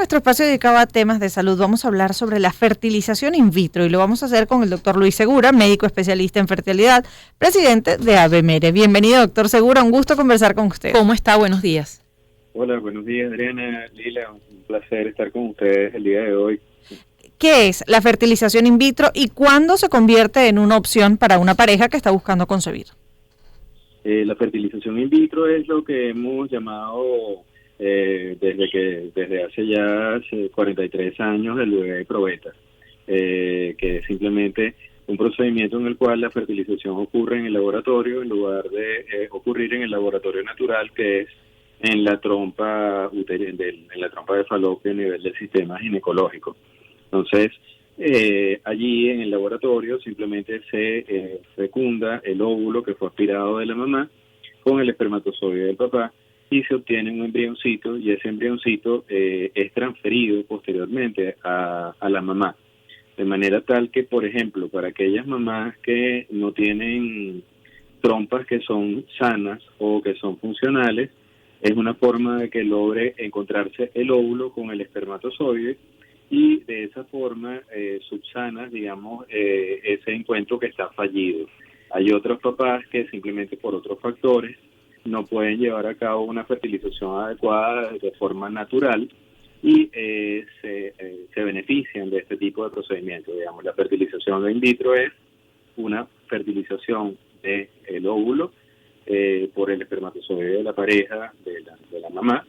nuestro espacio dedicado a temas de salud vamos a hablar sobre la fertilización in vitro y lo vamos a hacer con el doctor Luis Segura, médico especialista en fertilidad, presidente de ABMERE. Bienvenido, doctor Segura, un gusto conversar con usted. ¿Cómo está? Buenos días. Hola, buenos días, Adriana, Lila, un placer estar con ustedes el día de hoy. ¿Qué es la fertilización in vitro y cuándo se convierte en una opción para una pareja que está buscando concebir? La fertilización in vitro es lo que hemos llamado desde hace ya 43 años el bebé probeta, que es simplemente un procedimiento en el cual la fertilización ocurre en el laboratorio en lugar de ocurrir en el laboratorio natural, que es en la trompa en la trompa de falopio a nivel del sistema ginecológico. Entonces, allí en el laboratorio simplemente se fecunda el óvulo que fue aspirado de la mamá con el espermatozoide del papá y se obtiene un embrioncito, y ese embrioncito es transferido posteriormente a la mamá. De manera tal que, por ejemplo, para aquellas mamás que no tienen trompas que son sanas o que son funcionales, es una forma de que logre encontrarse el óvulo con el espermatozoide y de esa forma subsanas, digamos, ese encuentro que está fallido. Hay otros papás que simplemente por otros factores no pueden llevar a cabo una fertilización adecuada de forma natural y se benefician de este tipo de procedimientos. Digamos, la fertilización in vitro es una fertilización del óvulo por el espermatozoide de la pareja, de la mamá,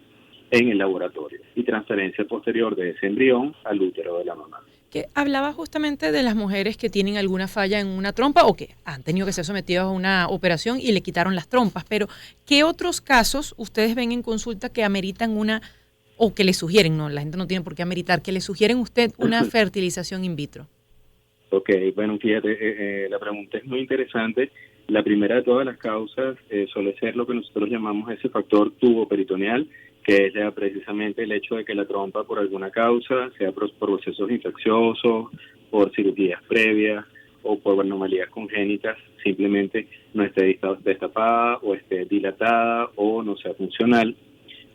en el laboratorio y transferencia posterior de ese embrión al útero de la mamá. Que hablaba justamente de las mujeres que tienen alguna falla en una trompa o que han tenido que ser sometidas a una operación y le quitaron las trompas, pero ¿qué otros casos ustedes ven en consulta que ameritan una, o que le sugieren, no, la gente no tiene por qué ameritar, que le sugieren usted una fertilización in vitro? Ok, bueno, fíjate, la pregunta es muy interesante. La primera de todas las causas suele ser lo que nosotros llamamos ese factor tuboperitoneal, que es ya precisamente el hecho de que la trompa por alguna causa, sea por procesos infecciosos, por cirugías previas o por anomalías congénitas, simplemente no esté destapada o esté dilatada o no sea funcional.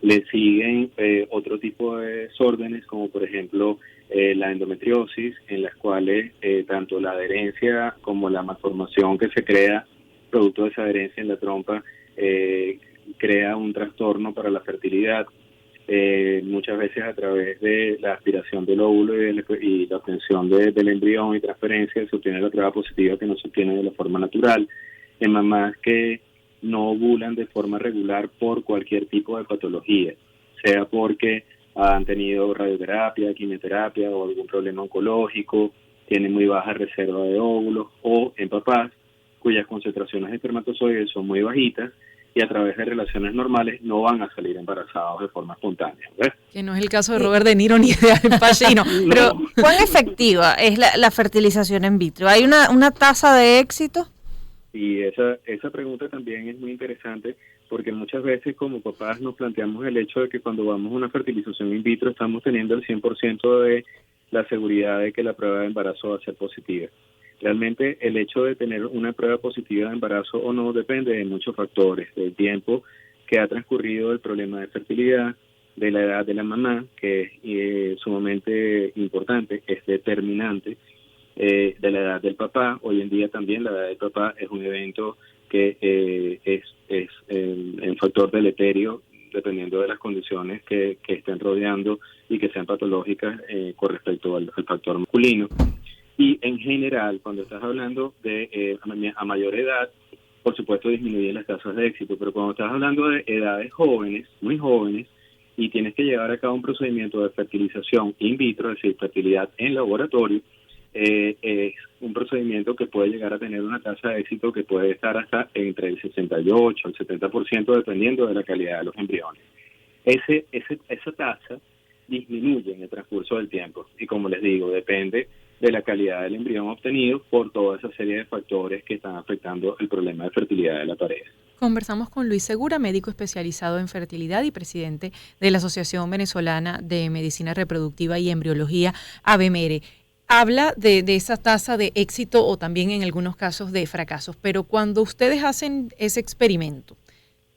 Le siguen otro tipo de desórdenes, como por ejemplo la endometriosis, en las cuales tanto la adherencia como la malformación que se crea producto de esa adherencia en la trompa crea un trastorno para la fertilidad, muchas veces a través de la aspiración del óvulo y la obtención del embrión y transferencia se obtiene la prueba positiva que no se obtiene de la forma natural. En mamás que no ovulan de forma regular por cualquier tipo de patología, sea porque han tenido radioterapia, quimioterapia o algún problema oncológico, tienen muy baja reserva de óvulos, o en papás cuyas concentraciones de espermatozoides son muy bajitas y a través de relaciones normales no van a salir embarazados de forma espontánea, ¿ves? Que no es el caso de Robert De Niro ni de Al Pacino. Pero, ¿cuán efectiva es la fertilización in vitro? ¿Hay una tasa de éxito? Y esa pregunta también es muy interesante porque muchas veces como papás nos planteamos el hecho de que cuando vamos a una fertilización in vitro estamos teniendo el 100% de la seguridad de que la prueba de embarazo va a ser positiva. Realmente el hecho de tener una prueba positiva de embarazo o no depende de muchos factores, del tiempo que ha transcurrido el problema de fertilidad, de la edad de la mamá, que es sumamente importante, es determinante, de la edad del papá. Hoy en día también la edad del papá es un evento que es el factor deleterio dependiendo de las condiciones que estén rodeando y que sean patológicas con respecto al factor masculino. Y en general, cuando estás hablando de a mayor edad, por supuesto disminuyen las tasas de éxito, pero cuando estás hablando de edades jóvenes, muy jóvenes, y tienes que llevar a cabo un procedimiento de fertilización in vitro, es decir, fertilidad en laboratorio, es un procedimiento que puede llegar a tener una tasa de éxito que puede estar hasta entre el 68 al 70% dependiendo de la calidad de los embriones. Esa tasa disminuye en el transcurso del tiempo y, como les digo, depende de la calidad del embrión obtenido por toda esa serie de factores que están afectando el problema de fertilidad de la pareja. Conversamos con Luis Segura, médico especializado en fertilidad y presidente de la Asociación Venezolana de Medicina Reproductiva y Embriología, ABMERE. Habla de esa tasa de éxito o también en algunos casos de fracasos, pero cuando ustedes hacen ese experimento,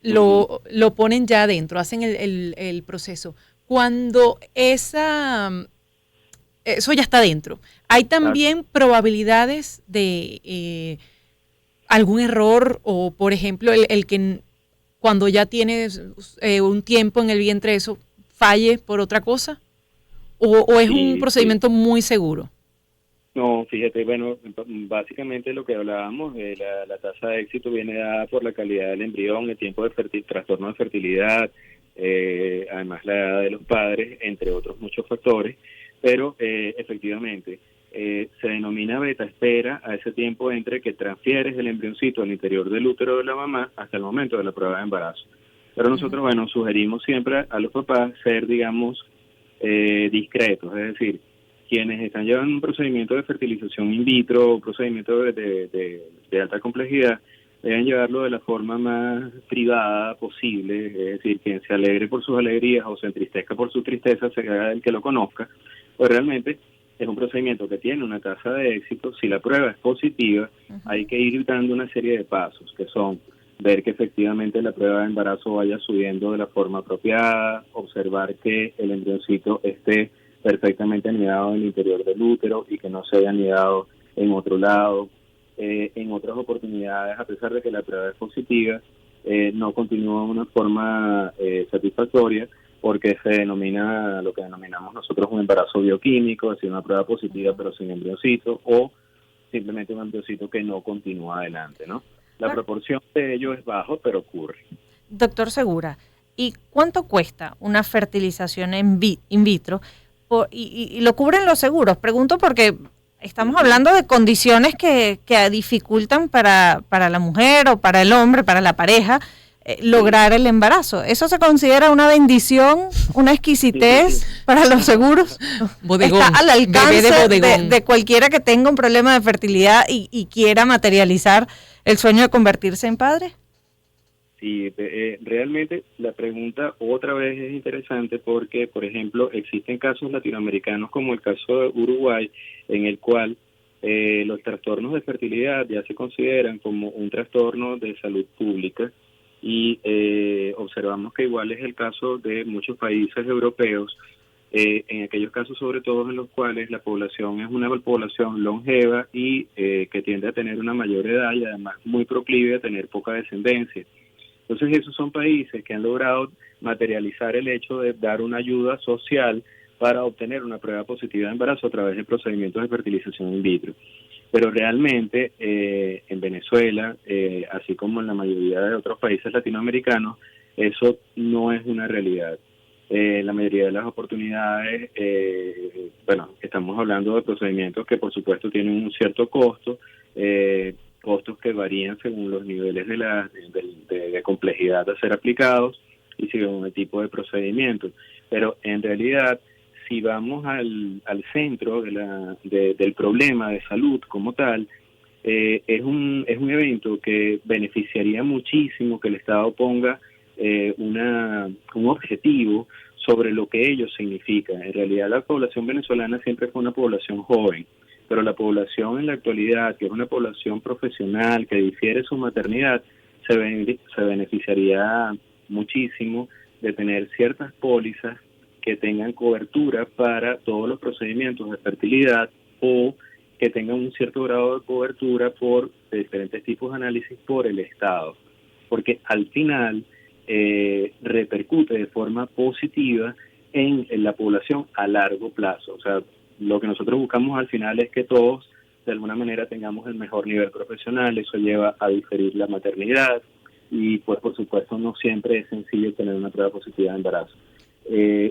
lo ponen ya adentro, hacen el proceso, cuando eso ya está dentro, ¿hay también probabilidades de algún error o, por ejemplo, el que cuando ya tienes un tiempo en el vientre eso falle por otra cosa? ¿O es un procedimiento muy seguro? No, fíjate, bueno, básicamente lo que hablábamos, la tasa de éxito viene dada por la calidad del embrión, el tiempo de trastorno de fertilidad, además la edad de los padres, entre otros muchos factores, pero efectivamente se denomina beta espera a ese tiempo entre que transfieres el embrioncito al interior del útero de la mamá hasta el momento de la prueba de embarazo. Pero nosotros, bueno, sugerimos siempre a los papás ser, digamos, discretos, es decir, quienes están llevando un procedimiento de fertilización in vitro, un procedimiento de alta complejidad, deben llevarlo de la forma más privada posible, es decir, quien se alegre por sus alegrías o se entristezca por su tristeza, sea el que lo conozca, pues realmente es un procedimiento que tiene una tasa de éxito. Si la prueba es positiva, hay que ir dando una serie de pasos, que son ver que efectivamente la prueba de embarazo vaya subiendo de la forma apropiada, observar que el embrioncito esté perfectamente anidado en el interior del útero y que no se haya anidado en otro lado. En otras oportunidades, a pesar de que la prueba es positiva, no continúa de una forma satisfactoria, porque se denomina lo que denominamos nosotros un embarazo bioquímico, es decir, una prueba positiva pero sin embrioncito, o simplemente un embrioncito que no continúa adelante, ¿no? La proporción de ello es bajo, pero ocurre. Doctor Segura, ¿y cuánto cuesta una fertilización in vitro? Y lo cubren los seguros. Pregunto porque estamos hablando de condiciones que dificultan para la mujer o para el hombre, para la pareja, lograr el embarazo. ¿Eso se considera una bendición, una exquisitez para los seguros? Bodegón, está al alcance de cualquiera que tenga un problema de fertilidad y quiera materializar el sueño de convertirse en padre. Sí, realmente la pregunta otra vez es interesante porque, por ejemplo, existen casos latinoamericanos como el caso de Uruguay, en el cual los trastornos de fertilidad ya se consideran como un trastorno de salud pública y observamos que igual es el caso de muchos países europeos, en aquellos casos sobre todo en los cuales la población es una población longeva y que tiende a tener una mayor edad y además muy proclive a tener poca descendencia. Entonces esos son países que han logrado materializar el hecho de dar una ayuda social para obtener una prueba positiva de embarazo a través de procedimientos de fertilización in vitro. Pero realmente en Venezuela, así como en la mayoría de otros países latinoamericanos, eso no es una realidad. La mayoría de las oportunidades, estamos hablando de procedimientos que por supuesto tienen un cierto costo, costos que varían según los niveles de complejidad a ser aplicados y según el tipo de procedimiento. Pero en realidad, si vamos al centro del problema de salud como tal, es un evento que beneficiaría muchísimo que el Estado ponga un objetivo sobre lo que ello significa. En realidad la población venezolana siempre fue una población joven, pero la población en la actualidad, que es una población profesional, que difiere su maternidad, se beneficiaría muchísimo de tener ciertas pólizas que tengan cobertura para todos los procedimientos de fertilidad o que tengan un cierto grado de cobertura por diferentes tipos de análisis por el Estado, porque al final repercute de forma positiva en la población a largo plazo. O sea, lo que nosotros buscamos al final es que todos de alguna manera tengamos el mejor nivel profesional. Eso lleva a diferir la maternidad y pues por supuesto no siempre es sencillo tener una prueba positiva de embarazo.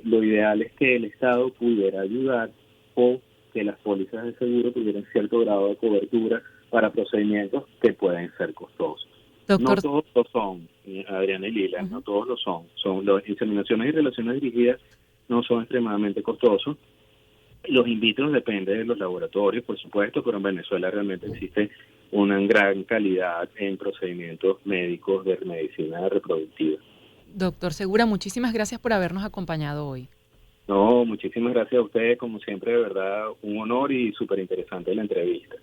Lo ideal es que el Estado pudiera ayudar o que las pólizas de seguro tuvieran cierto grado de cobertura para procedimientos que pueden ser costosos. Doctor. No todos lo son, Adriana y Lila, no todos lo son. Las inseminaciones y relaciones dirigidas no son extremadamente costosos. Los in vitro depende de los laboratorios, por supuesto, pero en Venezuela realmente existe una gran calidad en procedimientos médicos de medicina reproductiva. Doctor Segura, muchísimas gracias por habernos acompañado hoy. No, muchísimas gracias a ustedes, como siempre, de verdad, un honor y súper interesante la entrevista.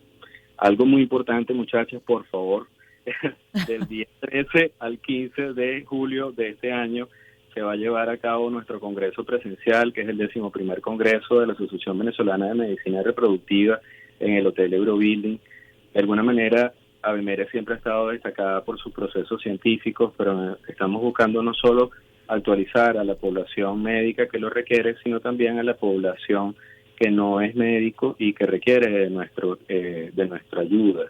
Algo muy importante, muchachos, por favor, del día 13 al 15 de julio de este año se va a llevar a cabo nuestro congreso presencial, que es el 11º Congreso de la Asociación Venezolana de Medicina Reproductiva en el Hotel Eurobuilding. De alguna manera, ABMERE siempre ha estado destacada por sus procesos científicos, pero estamos buscando no solo actualizar a la población médica que lo requiere, sino también a la población que no es médico y que requiere de nuestra ayuda.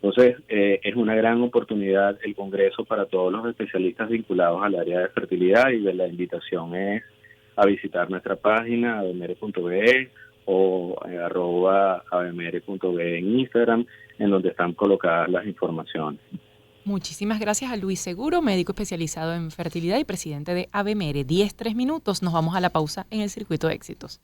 Entonces, es una gran oportunidad el Congreso para todos los especialistas vinculados al área de fertilidad, y la invitación es a visitar nuestra página abmere.be o @abmere.be en Instagram, en donde están colocadas las informaciones. Muchísimas gracias a Luis Seguro, médico especializado en fertilidad y presidente de ABMERE. 10-3 minutos, nos vamos a la pausa en el Circuito de Éxitos.